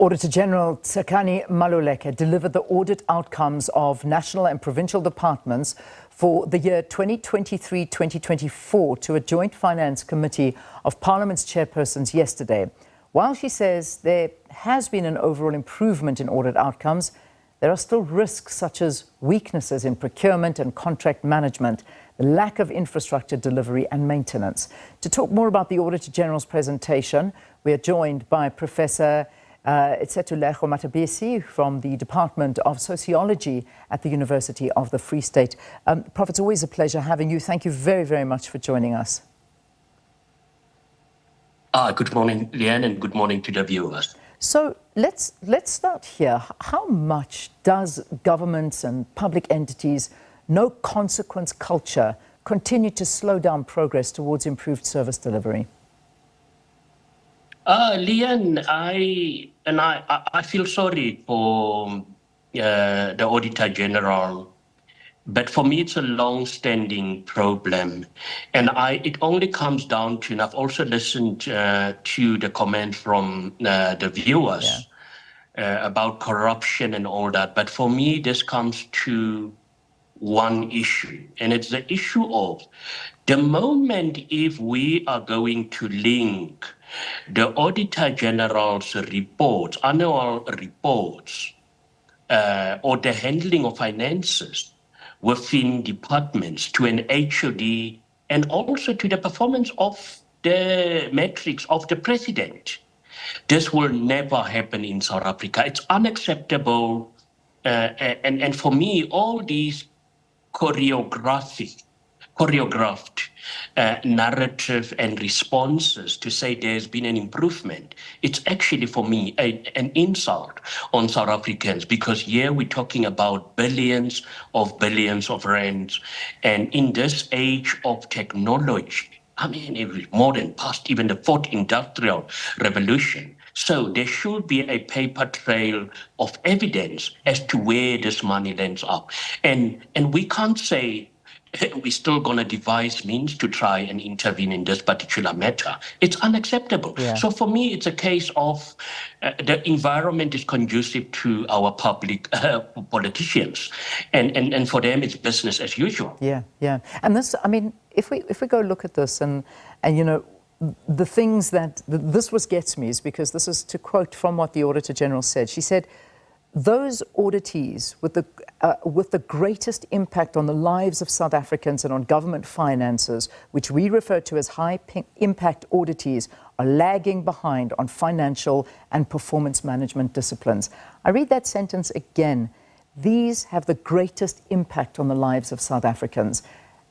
Auditor-General Tsakani Maluleke delivered the audit outcomes of national and provincial departments for the year 2023-2024 to a joint finance committee of Parliament's chairpersons yesterday. While she says there has been an overall improvement in audit outcomes, there are still risks such as weaknesses in procurement and contract management, the lack of infrastructure delivery and maintenance. To talk more about the Auditor-General's presentation, we are joined by Professor Sethulego Matebesi from the Department of Sociology at the University of the Free State. Prof, it's always a pleasure having you. Thank you very, very much for joining us. Good morning, Leanne, and good morning to the viewers. So let's start here. How much does governments and public entities' no consequence culture continue to slow down progress towards improved service delivery? Leanne, I feel sorry for the Auditor General, but for me it's a long-standing problem, and it only comes down to, and I've also listened to the comment from the viewers about corruption and all that, but for me this comes to one issue, and it's the issue of the moment if we are going to link the Auditor General's reports, annual reports, or the handling of finances within departments to an HOD and also to the performance of the metrics of the president. This will never happen in South Africa. It's unacceptable. And for me, all these choreographed narrative and responses to say there's been an improvement, it's actually for me an insult on South Africans, because here we're talking about billions of rands, and in this age of technology, I mean, it was more than past even the fourth industrial revolution. So there should be a paper trail of evidence as to where this money ends up. And we can't say we're still going to devise means to try and intervene in this particular matter. It's unacceptable. Yeah. So for me, it's a case of the environment is conducive to our public politicians. And for them, it's business as usual. Yeah, yeah. And this, I mean, if we go look at this and you know, the things that, this was gets me is because this is to quote from what the Auditor General said. She said, those auditees with the greatest impact on the lives of South Africans and on government finances, which we refer to as high-impact auditees, are lagging behind on financial and performance management disciplines. I read that sentence again. These have the greatest impact on the lives of South Africans,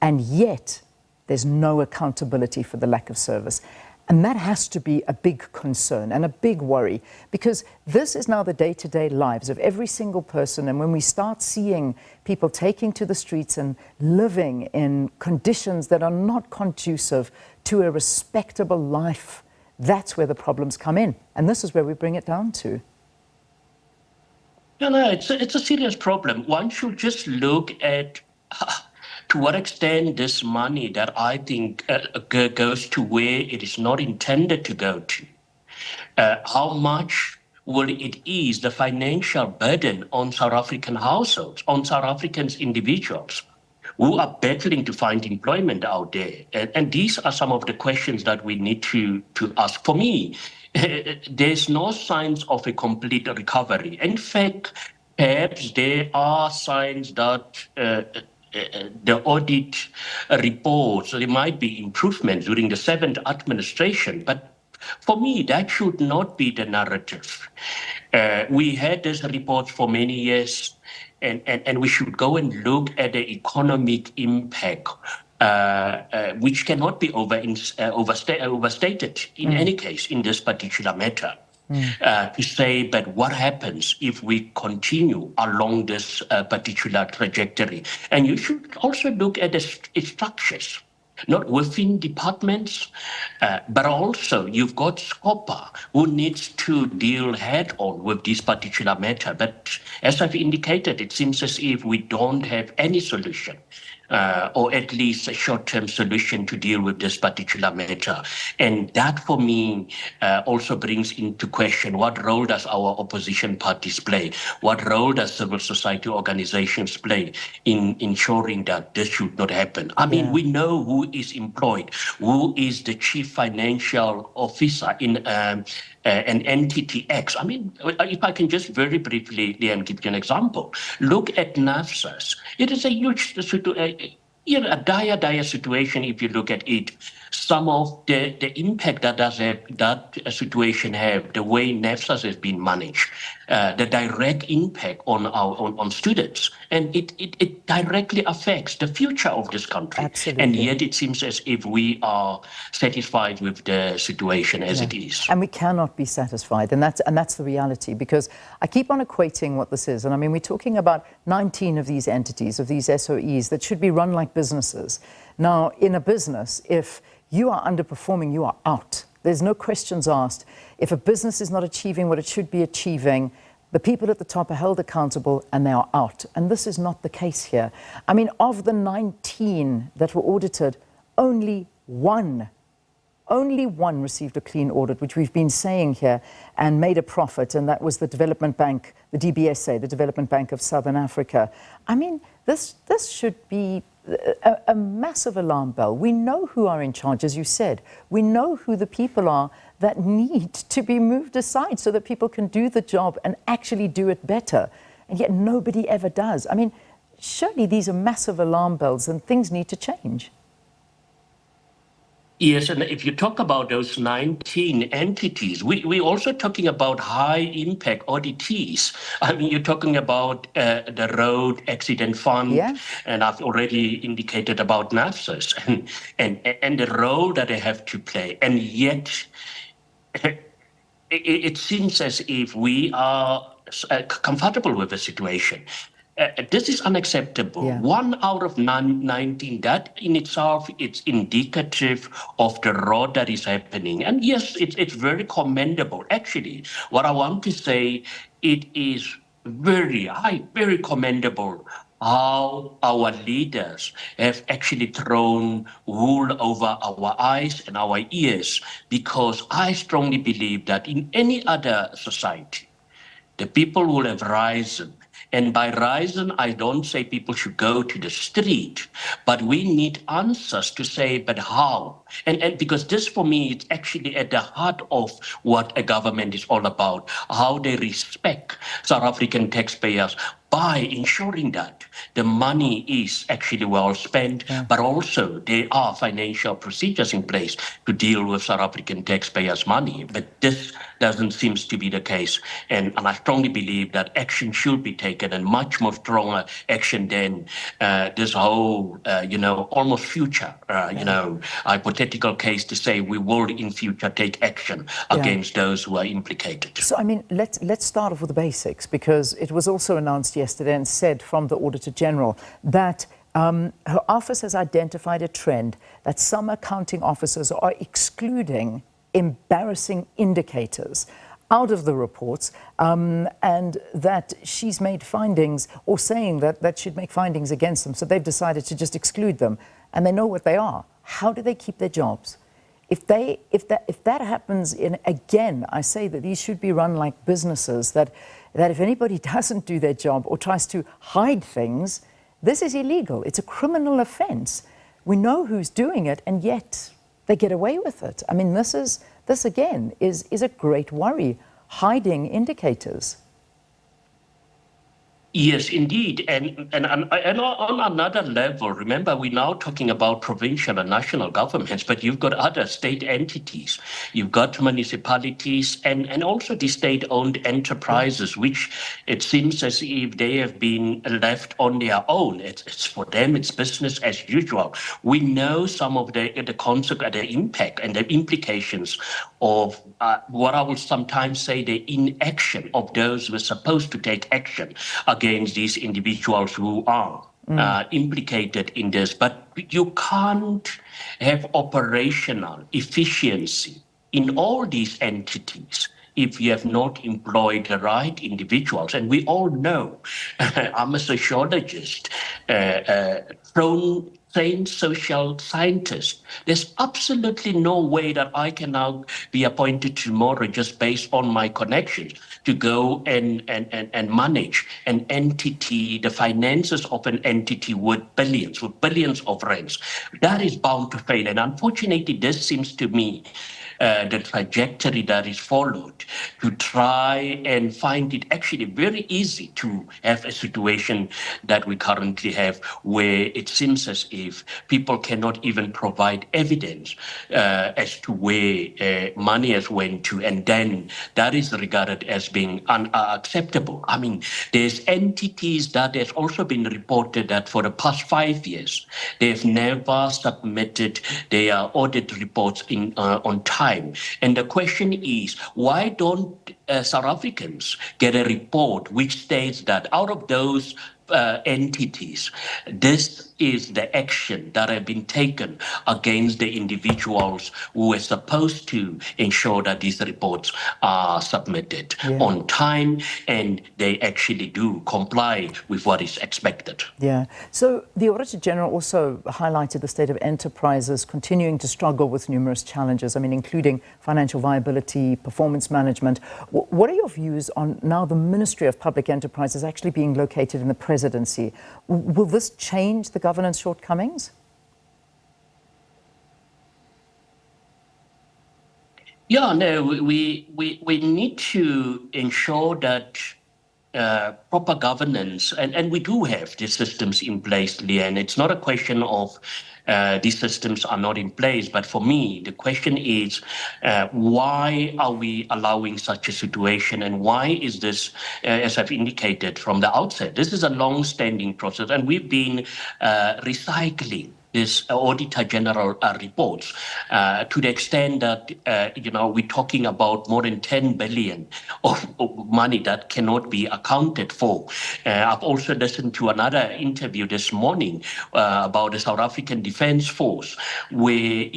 and yet there's no accountability for the lack of service. And that has to be a big concern and a big worry, because this is now the day-to-day lives of every single person. And when we start seeing people taking to the streets and living in conditions that are not conducive to a respectable life, that's where the problems come in. And this is where we bring it down to. No, it's a serious problem. One should just look at to what extent this money that I think goes to where it is not intended to go to, how much will it ease the financial burden on South African households, on South Africans individuals who are battling to find employment out there? And these are some of the questions that we need to ask. For me, there's no signs of a complete recovery. In fact, perhaps there are signs that the audit reports, there might be improvements during the 7th administration, but for me, that should not be the narrative. We had these reports for many years, and we should go and look at the economic impact, which cannot be overstated in any case in this particular matter. To say, but what happens if we continue along this particular trajectory? And you should also look at the structures, not within departments, but also you've got SCOPA, who needs to deal head-on with this particular matter. But as I've indicated, it seems as if we don't have any solution. or at least a short-term solution to deal with this particular matter. And that, for me, also brings into question what role does our opposition parties play? What role does civil society organizations play in ensuring that this should not happen? I mean, we know who is employed, who is the chief financial officer in an entity X. I mean, if I can just very briefly, Liam, give you an example. Look at NAFSAS. It is a huge, a dire situation if you look at it. Some of the impact that that situation have, the way NAFSAS has been managed, the direct impact on students, and it directly affects the future of this country. Absolutely. And yet it seems as if we are satisfied with the situation as it is. And we cannot be satisfied, and that's the reality, because I keep on equating what this is. And I mean, we're talking about 19 of these entities, of these SOEs, that should be run like businesses. Now, in a business, if you are underperforming, you are out. There's no questions asked. If a business is not achieving what it should be achieving, the people at the top are held accountable and they are out. And this is not the case here. I mean, of the 19 that were audited, only one received a clean audit, which we've been saying here, and made a profit, and that was the Development Bank, the DBSA, the Development Bank of Southern Africa. I mean, this should be a massive alarm bell. We know who are in charge, as you said. We know who the people are that need to be moved aside so that people can do the job and actually do it better. And yet nobody ever does. I mean, surely these are massive alarm bells and things need to change. Yes, and if you talk about those 19 entities, we're also talking about high-impact auditees. I mean, you're talking about the Road Accident Fund, and I've already indicated about NAFSAS and the role that they have to play. And yet, it seems as if we are comfortable with the situation. This is unacceptable. 1 out of 19, that in itself, it's indicative of the road that is happening. And yes, it's very commendable. Actually, what I want to say, it is very commendable how our leaders have actually thrown wool over our eyes and our ears, because I strongly believe that in any other society, the people will have risen. And by rising, I don't say people should go to the street, but we need answers to say, but how? And because this, for me, is actually at the heart of what a government is all about, how they respect South African taxpayers by ensuring that the money is actually well spent, but also there are financial procedures in place to deal with South African taxpayers' money. But this doesn't seem to be the case. And I strongly believe that action should be taken, and much more stronger action than this whole, almost future, hypothetical case to say we will in future take action against those who are implicated. So, I mean, let's start off with the basics, because it was also announced yesterday and said from the Auditor-General that her office has identified a trend that some accounting officers are excluding embarrassing indicators out of the reports, and that she's made findings, or saying that she'd make findings against them. So they've decided to just exclude them, and they know what they are. How do they keep their jobs? If that happens again, I say that these should be run like businesses, that if anybody doesn't do their job or tries to hide things, this is illegal. It's a criminal offense. We know who's doing it, and yet they get away with it. I mean, this again is a great worry, hiding indicators. Yes, indeed. And on another level, remember, we're now talking about provincial and national governments, but you've got other state entities. You've got municipalities and also the state-owned enterprises, which it seems as if they have been left on their own. It's for them, it's business as usual. We know some of the consequence, the impact and the implications of what I would sometimes say the inaction of those who are supposed to take action against these individuals who are implicated in this. But you can't have operational efficiency in all these entities if you have not employed the right individuals. And we all know, I'm a sociologist, trained social scientist. There's absolutely no way that I can now be appointed tomorrow just based on my connections to go and manage an entity, the finances of an entity with billions of rands. That is bound to fail. And unfortunately, this seems to me the trajectory that is followed to try and find it actually very easy to have a situation that we currently have where it seems as if people cannot even provide evidence as to where money has went to, and then that is regarded as being unacceptable. I mean, there's entities that has also been reported that for the past 5 years, they've never submitted their audit reports on time. And the question is, why don't South Africans get a report which states that out of those entities, this is the action that have been taken against the individuals who are supposed to ensure that these reports are submitted on time and they actually do comply with what is expected. Yeah. So the Auditor General also highlighted the state of enterprises continuing to struggle with numerous challenges, I mean, including financial viability, performance management. What are your views on now the Ministry of Public Enterprises actually being located in the presidency? Will this change the governance shortcomings? Yeah, no, we need to ensure that proper governance, and we do have these systems in place, Leanne. It's not a question of these systems are not in place, but for me, the question is, why are we allowing such a situation, and why is this, as I've indicated from the outset, this is a long-standing process, and we've been recycling this Auditor-General reports to the extent that, we're talking about more than 10 billion of money that cannot be accounted for. I've also listened to another interview this morning about the South African Defence Force, where,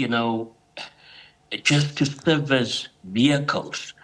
just to service vehicles,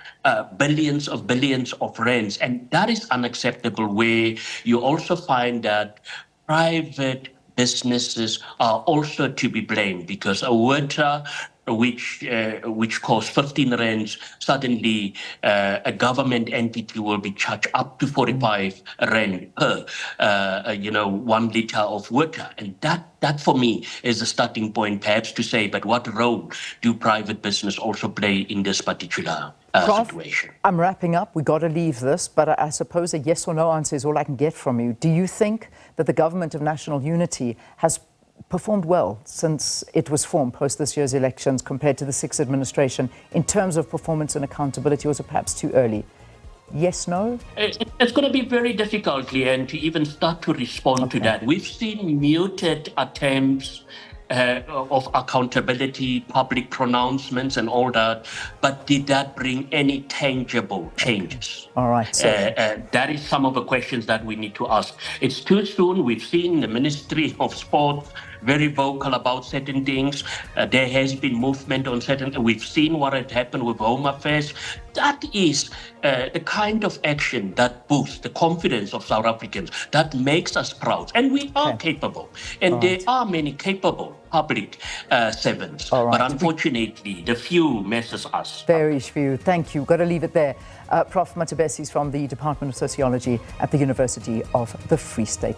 billions of rands, and that is unacceptable, where you also find that private businesses are also to be blamed, because a water which costs 15 rands, suddenly a government entity will be charged up to 45 rand per 1 liter of water. And that for me is the starting point, perhaps, to say, but what role do private business also play in this particular situation? I'm wrapping up. We got to leave this, but I suppose a yes or no answer is all I can get from you. Do you think that the Government of National Unity has performed well since it was formed post this year's elections compared to the sixth administration in terms of performance and accountability, or was it perhaps too early? Yes, no? It's going to be very difficult, Leanne, to even start to respond to that. We've seen muted attempts of accountability, public pronouncements and all that, but did that bring any tangible changes? All right. So that is some of the questions that we need to ask. It's too soon. We've seen the Ministry of Sport very vocal about certain things. There has been movement on certain, we've seen what had happened with Home Affairs. That is the kind of action that boosts the confidence of South Africans, that makes us proud. And we are capable. And there are many capable public servants. But unfortunately, the few messes us. Very few. Thank you. Got to leave it there. Prof. Matebesi is from the Department of Sociology at the University of the Free State.